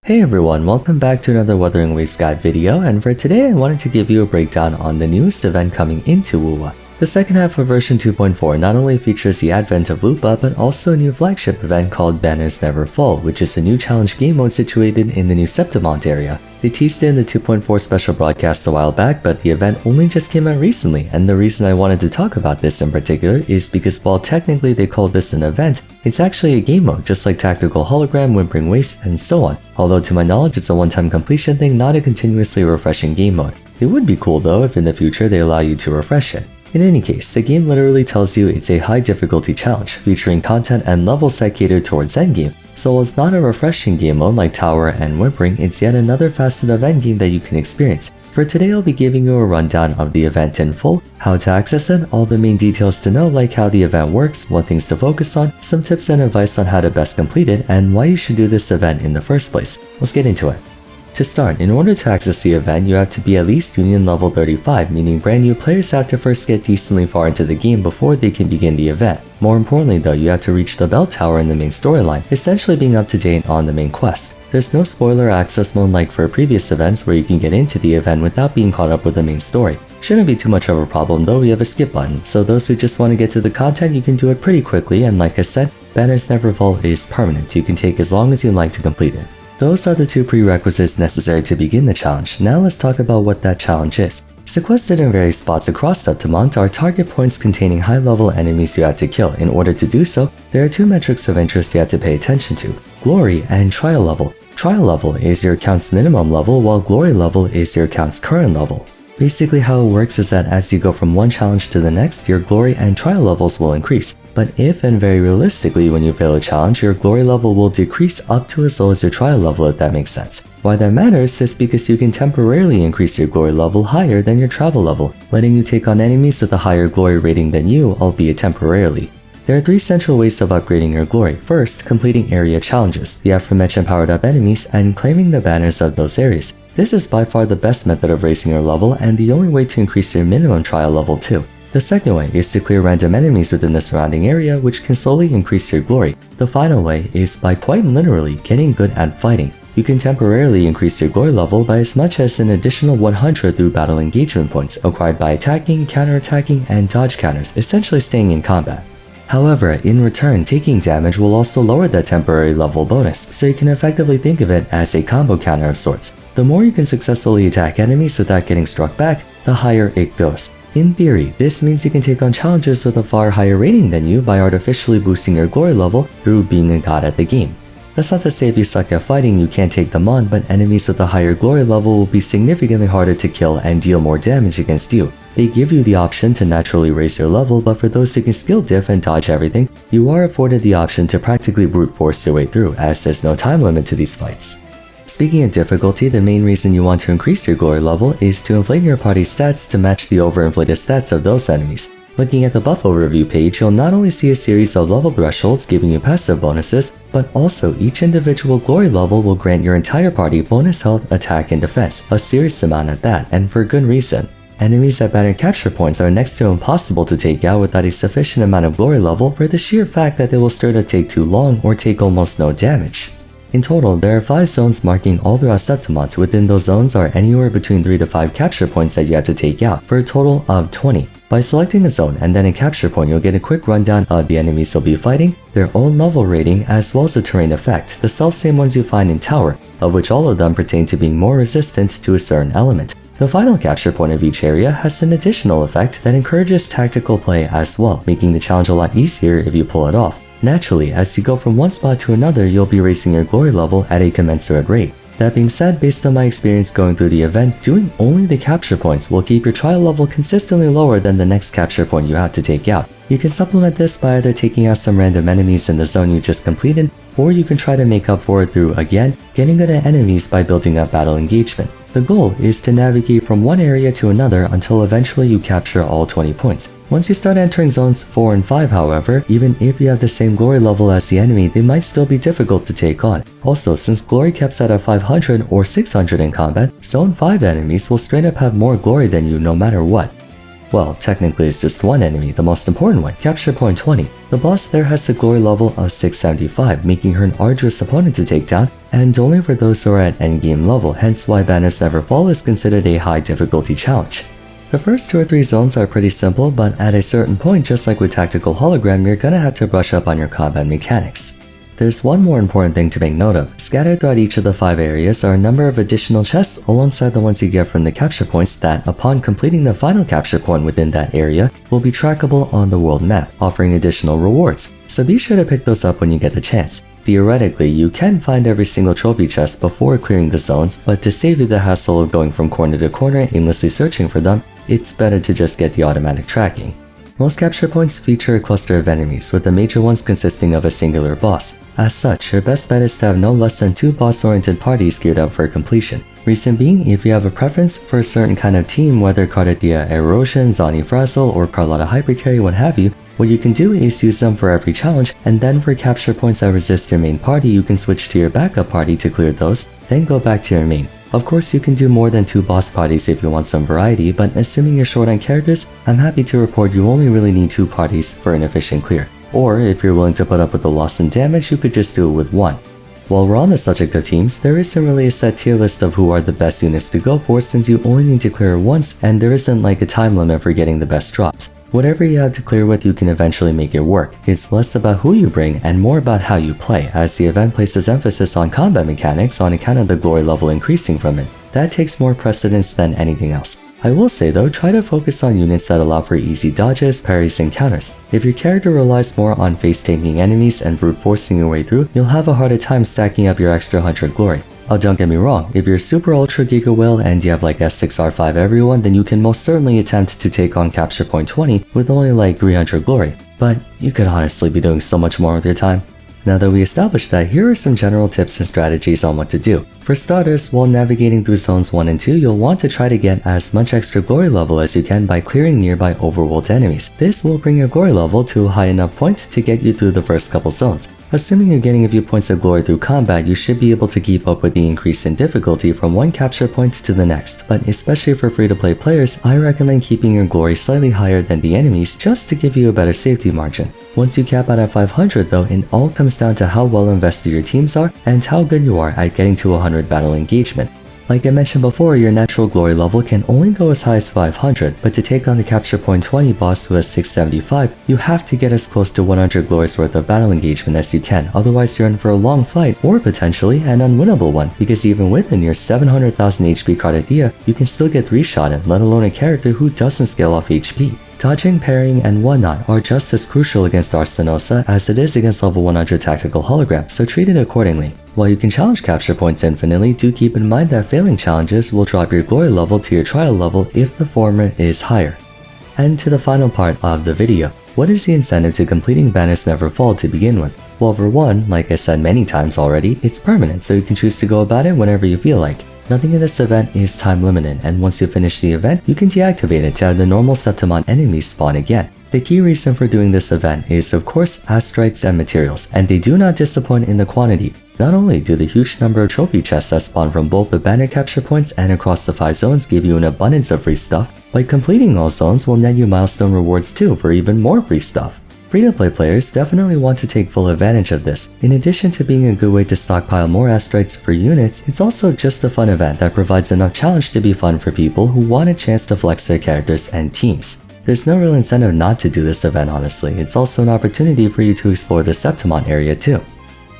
Hey everyone, welcome back to another Wuthering Waste Guide video, and for today I wanted to give you a breakdown on the newest event coming into Wuwa. The second half of version 2.4 not only features the advent of Lupa, but also a new flagship event called Banners Never Fall, which is a new challenge game mode situated in the new Septimont area. They teased it in the 2.4 special broadcast a while back, but the event only just came out recently, and the reason I wanted to talk about this in particular is because while technically they called this an event, it's actually a game mode, just like Tactical Hologram, Wuthering Waste, and so on. Although to my knowledge it's a one-time completion thing, not a continuously refreshing game mode. It would be cool though if in the future they allow you to refresh it. In any case, the game literally tells you it's a high difficulty challenge, featuring content and levels that cater towards endgame. So while it's not a refreshing game mode like Tower and Wuthering, it's yet another facet of endgame that you can experience. For today I'll be giving you a rundown of the event in full, how to access it, all the main details to know like how the event works, what things to focus on, some tips and advice on how to best complete it, and why you should do this event in the first place. Let's get into it. To start, in order to access the event, you have to be at least Union level 35, meaning brand new players have to first get decently far into the game before they can begin the event. More importantly though, you have to reach the bell tower in the main storyline, essentially being up to date on the main quest. There's no spoiler access mode like for previous events where you can get into the event without being caught up with the main story. Shouldn't be too much of a problem though, we have a skip button, so those who just want to get to the content you can do it pretty quickly, and like I said, Banners Never Fall is permanent, you can take as long as you like to complete it. Those are the two prerequisites necessary to begin the challenge. Now let's talk about what that challenge is. Sequestered in various spots across Septimont are target points containing high-level enemies you have to kill. In order to do so, there are two metrics of interest you have to pay attention to: Glory and Trial level. Trial level is your account's minimum level, while Glory level is your account's current level. Basically how it works is that as you go from one challenge to the next, your Glory and Trial levels will increase. But if and very realistically when you fail a challenge, your Glory level will decrease up to as low as your Trial level, if that makes sense. Why that matters is because you can temporarily increase your Glory level higher than your Travel level, letting you take on enemies with a higher Glory rating than you, albeit temporarily. There are three central ways of upgrading your Glory. First, completing area challenges, the aforementioned powered up enemies, and claiming the banners of those areas. This is by far the best method of raising your level and the only way to increase your minimum Trial level too. The second way is to clear random enemies within the surrounding area, which can slowly increase your Glory. The final way is by quite literally getting good at fighting. You can temporarily increase your Glory level by as much as an additional 100 through battle engagement points, acquired by attacking, counterattacking, and dodge counters, essentially staying in combat. However, in return, taking damage will also lower that temporary level bonus, so you can effectively think of it as a combo counter of sorts. The more you can successfully attack enemies without getting struck back, the higher it goes. In theory, this means you can take on challenges with a far higher rating than you by artificially boosting your Glory level through being a god at the game. That's not to say if you suck at fighting you can't take them on, but enemies with a higher Glory level will be significantly harder to kill and deal more damage against you. They give you the option to naturally raise your level, but for those who can skill diff and dodge everything, you are afforded the option to practically brute force your way through, as there's no time limit to these fights. Speaking of difficulty, the main reason you want to increase your Glory level is to inflate your party's stats to match the overinflated stats of those enemies. Looking at the buff overview page, you'll not only see a series of level thresholds giving you passive bonuses, but also each individual Glory level will grant your entire party bonus health, attack, and defense, a serious amount at that, and for good reason. Enemies at banner capture points are next to impossible to take out without a sufficient amount of Glory level for the sheer fact that they will start to take too long or take almost no damage. In total, there are 5 zones marking all throughout Septimont. Within those zones are anywhere between 3 to 5 capture points that you have to take out, for a total of 20. By selecting a zone and then a capture point, you'll get a quick rundown of the enemies you'll be fighting, their own level rating, as well as the terrain effect, the self-same ones you find in Tower, of which all of them pertain to being more resistant to a certain element. The final capture point of each area has an additional effect that encourages tactical play as well, making the challenge a lot easier if you pull it off. Naturally, as you go from one spot to another, you'll be raising your Glory level at a commensurate rate. That being said, based on my experience going through the event, doing only the capture points will keep your Trial level consistently lower than the next capture point you have to take out. You can supplement this by either taking out some random enemies in the zone you just completed, or you can try to make up for it through, again, getting good at enemies by building up battle engagement. The goal is to navigate from one area to another until eventually you capture all 20 points. Once you start entering zones 4 and 5 however, even if you have the same Glory level as the enemy, they might still be difficult to take on. Also, since Glory caps out at 500 or 600 in combat, zone 5 enemies will straight up have more Glory than you no matter what. Well, technically it's just one enemy, the most important one, Capture Point 20. The boss there has a glory level of 675, making her an arduous opponent to take down, and only for those who are at endgame level, hence why Banners Never Fall is considered a high difficulty challenge. The first 2 or 3 zones are pretty simple, but at a certain point, just like with Tactical Hologram, you're gonna have to brush up on your combat mechanics. There's one more important thing to make note of. Scattered throughout each of the 5 areas are a number of additional chests alongside the ones you get from the capture points that, upon completing the final capture point within that area, will be trackable on the world map, offering additional rewards, so be sure to pick those up when you get the chance. Theoretically, you can find every single trophy chest before clearing the zones, but to save you the hassle of going from corner to corner aimlessly searching for them, it's better to just get the automatic tracking. Most capture points feature a cluster of enemies, with the major ones consisting of a singular boss. As such, your best bet is to have no less than 2 boss-oriented parties geared up for completion. Reason being, if you have a preference for a certain kind of team, whether Cardathia Erosion, Zani Frazzle, or Carlotta Hypercarry, what have you, what you can do is use them for every challenge, and then for capture points that resist your main party, you can switch to your backup party to clear those, then go back to your main. Of course, you can do more than 2 boss parties if you want some variety, but assuming you're short on characters, I'm happy to report you only really need 2 parties for an efficient clear. Or, if you're willing to put up with the loss and damage, you could just do it with 1. While we're on the subject of teams, there isn't really a set tier list of who are the best units to go for, since you only need to clear once, and there isn't like a time limit for getting the best drops. Whatever you have to clear with, you can eventually make it work. It's less about who you bring and more about how you play, as the event places emphasis on combat mechanics on account of the glory level increasing from it. That takes more precedence than anything else. I will say though, try to focus on units that allow for easy dodges, parries, and counters. If your character relies more on face-taking enemies and brute forcing your way through, you'll have a harder time stacking up your extra 100 glory. Oh, don't get me wrong, if you're super ultra giga whale and you have like S6R5 everyone, then you can most certainly attempt to take on Capture Point 20 with only like 300 glory, but you could honestly be doing so much more with your time. Now that we established that, here are some general tips and strategies on what to do. For starters, while navigating through zones 1 and 2, you'll want to try to get as much extra glory level as you can by clearing nearby overworld enemies. This will bring your glory level to a high enough point to get you through the first couple zones. Assuming you're getting a few points of glory through combat, you should be able to keep up with the increase in difficulty from one capture point to the next, but especially for free-to-play players, I recommend keeping your glory slightly higher than the enemies just to give you a better safety margin. Once you cap out at 500 though, it all comes down to how well invested your teams are and how good you are at getting to 100 battle engagement. Like I mentioned before, your natural glory level can only go as high as 500, but to take on the Capture Point 20 boss who has 675, you have to get as close to 100 glories worth of battle engagement as you can, otherwise you're in for a long fight, or potentially an unwinnable one, because even with a near 700,000 HP Cardathia, you can still get 3-shotted, let alone a character who doesn't scale off HP. Dodging, parrying, and whatnot are just as crucial against Arsenosa as it is against level 100 Tactical Hologram, so treat it accordingly. While you can challenge capture points infinitely, do keep in mind that failing challenges will drop your glory level to your trial level if the former is higher. And to the final part of the video. What is the incentive to completing Banners Never Fall to begin with? Well, for one, like I said many times already, it's permanent, so you can choose to go about it whenever you feel like. Nothing in this event is time limited, and once you finish the event, you can deactivate it to have the normal Septimon enemies spawn again. The key reason for doing this event is of course astrites and materials, and they do not disappoint in the quantity. Not only do the huge number of trophy chests that spawn from both the banner capture points and across the 5 zones give you an abundance of free stuff, but completing all zones will net you milestone rewards too for even more free stuff. Free-to-play players definitely want to take full advantage of this. In addition to being a good way to stockpile more astrites for units, it's also just a fun event that provides enough challenge to be fun for people who want a chance to flex their characters and teams. There's no real incentive not to do this event honestly, it's also an opportunity for you to explore the Septimon area too.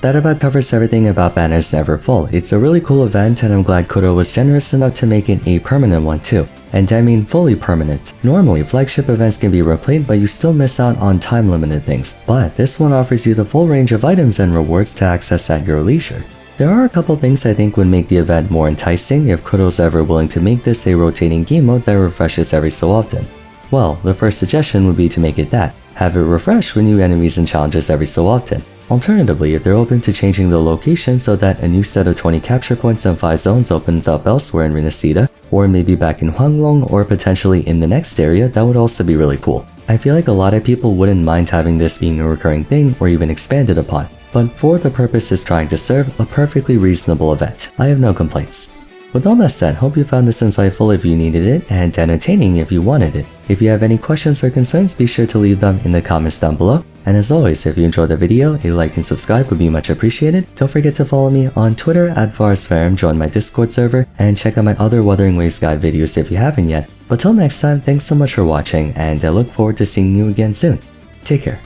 That about covers everything about Banners Never Fall. It's a really cool event and I'm glad Kodo was generous enough to make it a permanent one too. And I mean fully permanent. Normally, flagship events can be replayed but you still miss out on time limited things, but this one offers you the full range of items and rewards to access at your leisure. There are a couple things I think would make the event more enticing if Kodo's ever willing to make this a rotating game mode that refreshes every so often. Well, the first suggestion would be to make it that. Have it refresh with new enemies and challenges every so often. Alternatively, if they're open to changing the location so that a new set of 20 capture points and 5 zones opens up elsewhere in Renacida, or maybe back in Huanglong or potentially in the next area, that would also be really cool. I feel like a lot of people wouldn't mind having this being a recurring thing or even expanded upon, but for the purpose it's trying to serve, a perfectly reasonable event. I have no complaints. With all that said, hope you found this insightful if you needed it, and entertaining if you wanted it. If you have any questions or concerns, be sure to leave them in the comments down below. And as always, if you enjoyed the video, a like and subscribe would be much appreciated. Don't forget to follow me on Twitter @VarsFarum, join my Discord server, and check out my other Wuthering Waves guide videos if you haven't yet. But till next time, thanks so much for watching, and I look forward to seeing you again soon. Take care.